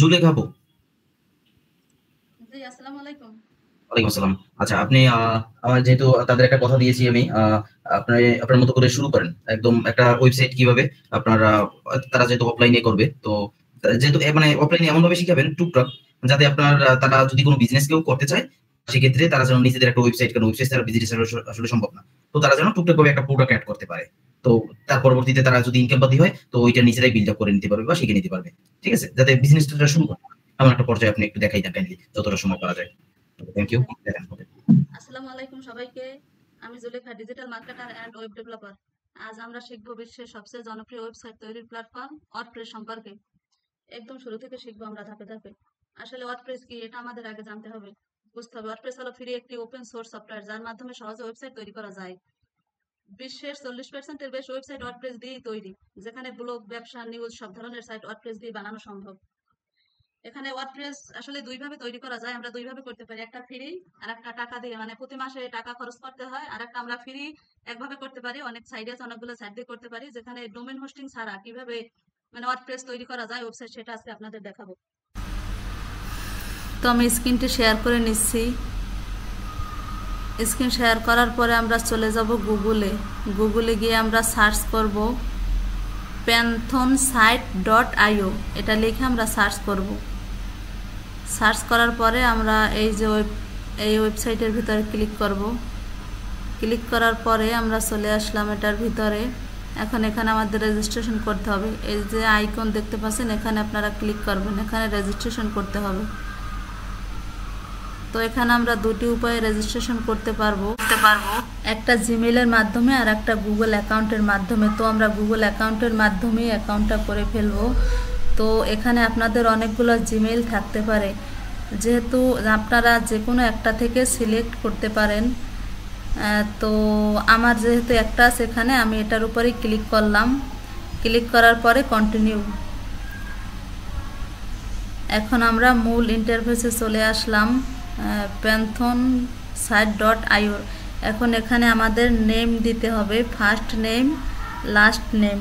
জুলেখা আপু। জি, আসসালামু আলাইকুম। ওয়ালাইকুম আসসালাম। আচ্ছা, আপনি আমার যেহেতু তাদের একটা কথা দিয়েছি আমি, আপনি আপনার মতো করে শুরু করেন। একদম একটা ওয়েবসাইট কিভাবে আপনার তারা যেহেতু অফলাইনে করবে, তো যেহেতু মানে অফলাইনে এমনভাবে শিখাবেন টুকটাক, যাতে আপনার তারা যদি কোনো বিজনেস কেউ করতে চায়, সেক্ষেত্রে তারা যেন নিজেদের একটা ওয়েবসাইট, কারণ ওয়েবসাইট ছাড়া বিজনেস আসলে সম্ভব না। তো তারা যেন টুকটাকভাবে একটা প্রোডাক্ট এড করতে পারে। তো তার পরবর্তীতে তারা যদি ইনকাম পাতি হয়, তো ওইটা নিজেরাই বিল্ড আপ করে নিতে পারবে বা শিখে নিতে পারবে। ঠিক আছে? যাতে বিজনেসটা শুরু করে। এমন একটা পর্যায়ে আপনি একটু দেখাই দেন কাইন্ডলি, যতটা সময় পারা যায়। Thank you. হ্যাঁ, দেখেন হবে। আসসালামু আলাইকুম সবাইকে। আমি Zulekha, digital marketer and web developer. আজ আমরা শিখব বিশ্বের সবচেয়ে জনপ্রিয় ওয়েবসাইট তৈরির প্ল্যাটফর্ম ওয়ার্ডপ্রেস সম্পর্কে। একদম শুরু থেকে শিখবো আমরা ধাপে ধাপে। আসলে ওয়ার্ডপ্রেস কি এটা আমাদের আগে জানতে হবে, বুঝতে হবে। ওয়ার্ডপ্রেস হলো ফ্রি একটি ওপেন সোর্স সফটওয়্যার যার মাধ্যমে সহজে ওয়েবসাইট তৈরি করা যায়। বিশ্বের 40%-এর বেশি ওয়েবসাইট ওয়ার্ডপ্রেস দিয়েই তৈরি, যেখানে ব্লগ, ব্যবসা, নিউজ সব ধরনের সাইট ওয়ার্ডপ্রেস দিয়ে বানানো সম্ভব। এখানে ওয়ার্ডপ্রেস আসলে দুইভাবে তৈরি করা যায়, আমরা দুইভাবে করতে পারি, একটা ফ্রি আর একটা টাকা দিয়ে, মানে প্রতি মাসে টাকা খরচ করতে হয়। আর একটা আমরা ফ্রি একভাবে করতে পারি, অনেক সাইট আছে, অনেকগুলো সাইট দিয়ে করতে পারি, যেখানে ডোমেন হোস্টিং ছাড়া কিভাবে মানে ওয়ার্ডপ্রেস তৈরি করা যায় ওয়েবসাইট, সেটা আজকে আপনাদের দেখাবো। তো আমি স্ক্রিনটি শেয়ার করে নিচ্ছি। স্ক্রিন শেয়ার করার পরে আমরা চলে যাব গুগলে। গুগলে গিয়ে আমরা সার্চ করব panthonsite.io, এটা লিখে আমরা সার্চ করব। সার্চ করার পরে আমরা এই ওয়েবসাইটের ভিতরে ক্লিক করব। ক্লিক করার পরে আমরা চলে আসলাম এটার ভিতরে। এখন এখানে আমাদের রেজিস্ট্রেশন করতে হবে। এই যে আইকন দেখতে পাচ্ছেন, এখানে আপনারা ক্লিক করবেন, এখানে রেজিস্ট্রেশন করতে হবে। তো এখানে আমরা দুটি উপায়ে রেজিস্ট্রেশন করতে পারবো, একটা জিমেইলের মাধ্যমে আর একটা গুগল অ্যাকাউন্টের মাধ্যমে। তো আমরা গুগল অ্যাকাউন্টের মাধ্যমেই অ্যাকাউন্টটা করে ফেলবো। তো এখানে আপনাদের অনেকগুলো জিমেইল থাকতে পারে, যেহেতু আপনারা যে কোনো একটা থেকে সিলেক্ট করতে পারেন। তো আমার যেহেতু একটা আছে এখানে, আমি এটার উপরেই ক্লিক করলাম। ক্লিক করার পরে কন্টিনিউ। এখন আমরা মূল ইন্টারফেসে চলে আসলাম, panthonsite.io। এখন এখানে আমাদের নেম দিতে হবে, ফার্স্ট নেম, লাস্ট নেম।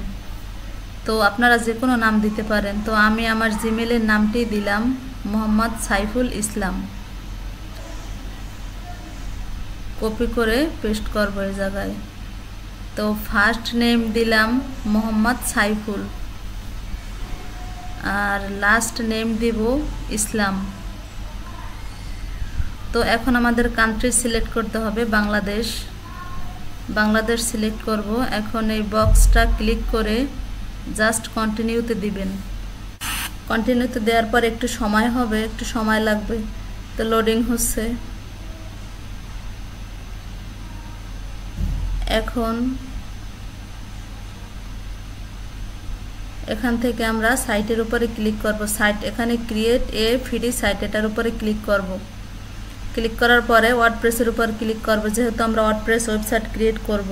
তো আপনারা যে কোনো নাম দিতে পারেন। তো আমি আমার জিমেলের নামটি দিলাম মোহাম্মদ সাইফুল ইসলাম। কপি করে পেস্ট করবো এই জায়গায়। তো ফার্স্ট নেম দিলাম মোহাম্মদ সাইফুল, আর লাস্ট নেম দিব ইসলাম। তো এখন আমাদের কান্ট্রি সিলেক্ট করতে হবে বাংলাদেশ। বাংলাদেশ সিলেক্ট করব। এখন এই বক্সটা ক্লিক করে জাস্ট কন্টিনিউতে দিবেন। কন্টিনিউতে দেওয়ার পর একটু সময় হবে, একটু সময় লাগবে। তো লোডিং হচ্ছে। এখন এখান থেকে আমরা সাইটের উপরে ক্লিক করব। সাইট, এখানে ক্রিয়েট এ ফ্রি সাইট, এটার উপরে ক্লিক করব। ক্লিক করার পরে ওয়ার্ডপ্রেসের উপর ক্লিক করব, যেহেতু আমরা ওয়ার্ডপ্রেস ওয়েবসাইট ক্রিয়েট করব।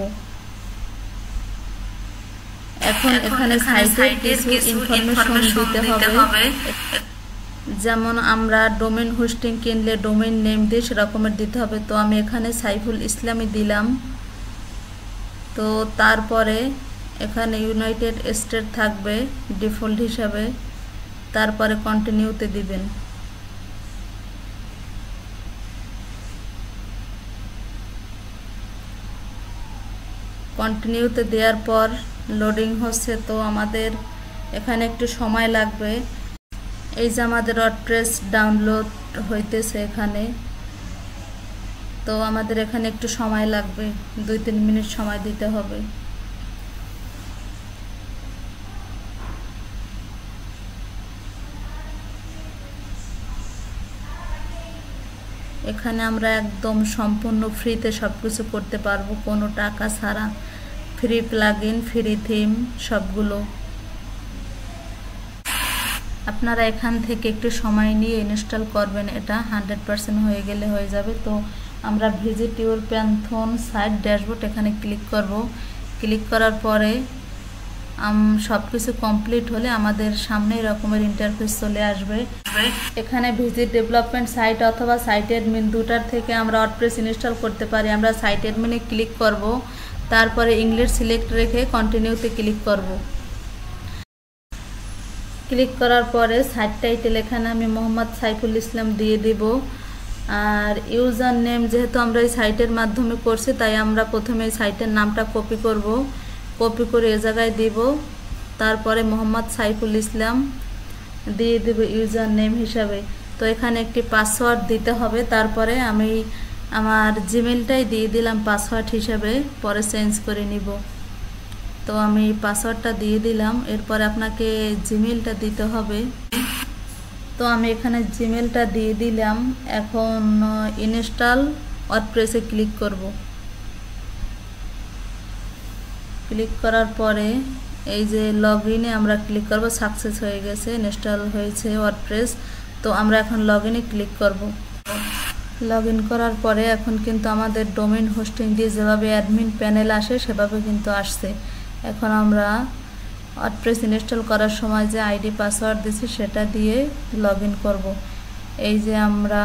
এখন এখানে সাইটের কিছু ইনফরমেশন দিতে হবে, যেমন আমরা ডোমেন হোস্টিং কিনলে ডোমেন নেম দিয়ে সেরকমের দিতে হবে। তো আমি এখানে সাইফুল ইসলামই দিলাম। তো তারপরে এখানে ইউনাইটেড স্টেট থাকবে ডিফল্ট হিসাবে। তারপরে কন্টিনিউতে দিবেন। কন্টিনিউতে দেওয়ার পর লোডিং হচ্ছে। তো আমাদের এখানে একটু সময় লাগবে। এই যে আমাদের ওয়ার্ডপ্রেস ডাউনলোড হইতেছে এখানে। তো আমাদের এখানে একটু সময় লাগবে, 2-3 মিনিট সময় দিতে হবে। এখানে আমরা একদম সম্পূর্ণ ফ্রিতে সব কিছু করতে পারবো, কোনো টাকা ছাড়া। ফ্রি প্লাগইন, ফ্রি থিম সবগুলো। আপনারা এখান থেকে একটু সময় নিয়ে ইনস্টল করবেন, এটা 100% হয়ে গেলে হয়ে যাবে। তো আমরা ভিজিট ইউর প্যান্থন সাইট ড্যাশবোর্ড এখানে ক্লিক করব। ক্লিক করার পরে সব কিছু কমপ্লিট হলে আমাদের সামনে এরকমের ইন্টারফেস চলে আসবে। এখানে ভিজিট ডেভেলপমেন্ট সাইট অথবা সাইট অ্যাডমিন, দুটার থেকে আমরা ওয়ার্ডপ্রেস ইনস্টল করতে পারি। আমরা সাইট অ্যাডমিনে ক্লিক করব, তারপরে ইংলিশ সিলেক্ট রেখে কন্টিনিউতে ক্লিক করব। ক্লিক করার পরে সাইট টাইটেল এখানে আমি মোহাম্মদ সাইফুল ইসলাম দিয়ে দিব। আর ইউজার নেম যেহেতু আমরা এই সাইটের মাধ্যমে করছি, তাই আমরা প্রথমে এই সাইটের নামটা কপি করব। কপি করে এ জায়গায় দিব, তারপরে মোহাম্মদ সাইফুল ইসলাম দিয়ে দেব ইউজার নেম হিসাবে। তো এখানে একটি পাসওয়ার্ড দিতে হবে, তারপরে আমি আমার জিমেলটাই দিয়ে দিলাম পাসওয়ার্ড হিসাবে, পরে চেঞ্জ করে নিব। তো আমি পাসওয়ার্ডটা দিয়ে দিলাম, এরপরে আপনাকে জিমেলটা দিতে হবে। তো আমি এখানে জিমেলটা দিয়ে দিলাম। এখন ইনস্টল ওয়ার্ডপ্রেসে ক্লিক করব। ক্লিক করার পরে এই যে লগ ইনে আমরা ক্লিক করব। সাকসেস হয়ে গেছে, ইনস্টল হয়েছে ওয়ার্ডপ্রেস। তো আমরা এখন লগ ইনে ক্লিক করব। লগ ইন করার পরে এখন কিন্তু আমাদের ডোমেইন হোস্টিং দিয়ে যেভাবে অ্যাডমিন প্যানেল আসে সেভাবে কিন্তু আসছে। এখন আমরা ওয়ার্ডপ্রেস ইনস্টল করার সময় যে আইডি পাসওয়ার্ড দিছি সেটা দিয়ে লগ ইন করব। এই যে আমরা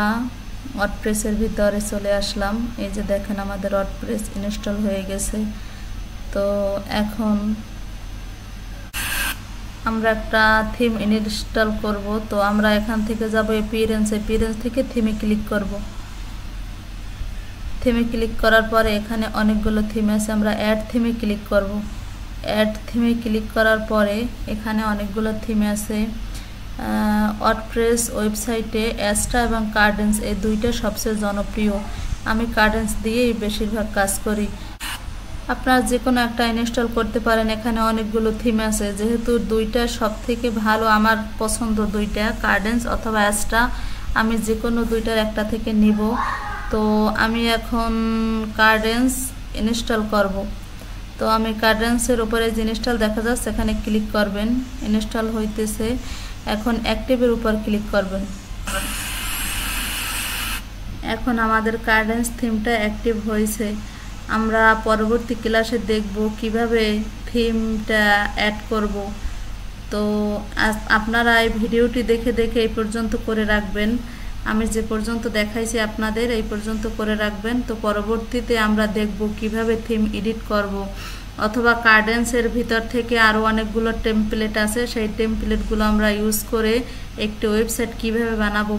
ওয়ার্ডপ্রেসের ভিতরে চলে আসলাম। এই যে দেখেন আমাদের ওয়ার্ডপ্রেস ইনস্টল হয়ে গেছে। তো এখন আমরা একটা থিম ইনস্টল করব। তো আমরা এখান থেকে যাব অ্যাপিয়ারেন্স থেকে থিমে ক্লিক করব। থিমে ক্লিক করার পরে এখানে অনেকগুলো থিম আছে, আমরা অ্যাড থিমে ক্লিক করব। অ্যাড থিমে ক্লিক করার পরে এখানে অনেকগুলো থিম আছে। ওয়ার্ডপ্রেস ওয়েবসাইটে অ্যাস্ট্রা এবং কার্ডেন্স এই দুইটা সবচেয়ে জনপ্রিয়। আমি কার্ডেন্স দিয়েই বেশিরভাগ কাজ করি। আপনারা যে কোনো একটা ইনস্টল করতে পারেন। এখানে অনেকগুলো থিম আছে, যেহেতু দুইটা সব থেকে ভালো আমার পছন্দ দুইটা, কার্ডেন্স অথবা অ্যাস্ট্রা। আমি যে কোনো দুইটার একটা থেকে নিব। তো আমি এখন কার্ডেন্স ইনস্টল করব। তো আমি কার্ডেন্সের উপরে যে ইনস্টল দেখা যাচ্ছে এখানে ক্লিক করবেন। ইনস্টল হইতেছে। এখন অ্যাক্টিভের উপর ক্লিক করবেন। এখন আমাদের কার্ডেন্স থিমটা অ্যাক্টিভ হয়েছে। আমরা পরবর্তী ক্লাসে দেখব কিভাবে থিমটা অ্যাড করব। তো আপনারা এই ভিডিওটি দেখে দেখে এই পর্যন্ত করে রাখবেন। আমি যে পর্যন্ত দেখাইছি আপনাদের এই পর্যন্ত করে রাখবেন। তো পরবর্তীতে আমরা দেখব কিভাবে থিম এডিট করব, অথবা কার্ডেন্সের ভিতর থেকে আরও অনেকগুলো টেমপ্লেট আছে, সেই টেমপ্লেটগুলো আমরা ইউজ করে একটি ওয়েবসাইট কিভাবে বানাবো।